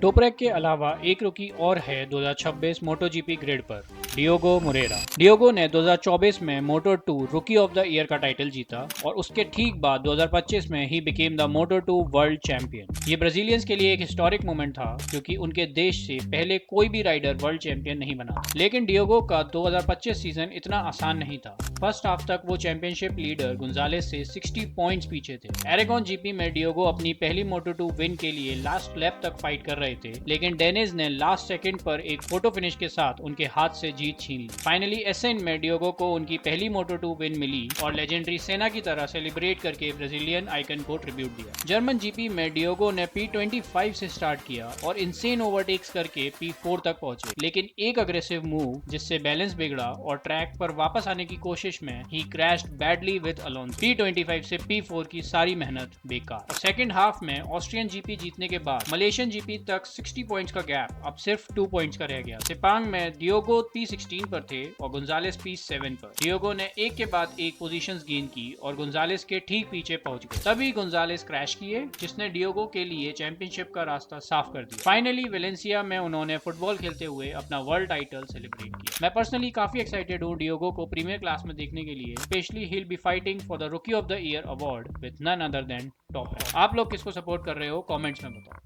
टोपरेक के अलावा एक रुकी और है 2026 मोटोजीपी ग्रिड पर, डियोगो मोरेरा। डियोगो ने 2024 में Moto2 rookie of the year का टाइटल जीता और उसके ठीक बाद 2025 में ही became the Moto2 world champion. ये ब्राजीलियंस के लिए एक हिस्टोरिक मोमेंट था क्योंकि उनके देश से पहले कोई भी राइडर वर्ल्ड चैंपियन नहीं बना। लेकिन डियोगो का 2025 सीजन इतना आसान नहीं था। फर्स्ट हाफ तक वो चैंपियनशिप लीडर गुंजालेस से 60 पॉइंट्स पीछे थे। एरेगॉन जीपी में डियोगो अपनी पहली मोटो2 विन के लिए लास्ट लैप तक फाइट कर रहे थे, लेकिन डेनिज ने लास्ट सेकंड पर एक फोटो फिनिश के साथ उनके हाथ से जीत छीन ली। फाइनली एसेन में डियोगो को उनकी पहली मोटो2 विन मिली और लेजेंडरी सेना की तरह सेलिब्रेट करके ब्राजीलियन आइकन को ट्रिब्यूट दिया। जर्मन जीपी में डियोगो ने P25 से स्टार्ट किया और इनसेन ओवरटेक्स करके P4 तक पहुंचे, लेकिन एक अग्रेसिव मूव जिससे बैलेंस बिगड़ा और ट्रैक पर वापस आने की कोशिश में ही crashed badly with Alonso. P25 से P4 की सारी मेहनत बेकार। सेकंड हाफ में ऑस्ट्रियन जीपी जीतने के बाद मलेशियन जीपी तक 60 पॉइंट्स का गैप अब सिर्फ 2 पॉइंट्स का रह गया। सेपांग में डियोगो P16 पर थे और गुंजालेस P7 पर। डियोगो ने एक के बाद एक पोजीशंस गेन की और गुंजालेस के ठीक पीछे पहुंच गए। तभी गुंजालेस क्रैश किए जिसने डियोगो के लिए चैंपियनशिप का रास्ता साफ कर दिया। फाइनली वेलेंसिया में उन्होंने फुटबॉल खेलते हुए अपना वर्ल्ड टाइटल सेलिब्रेट किया। मैं पर्सनली काफी एक्साइटेड हूँ डियोगो को प्रीमियर क्लास में देखने के लिए, specially he will be fighting for the rookie of the year award with none other than Toprak. आप लोग किसको सपोर्ट कर रहे हो कमेंट्स में बताओ।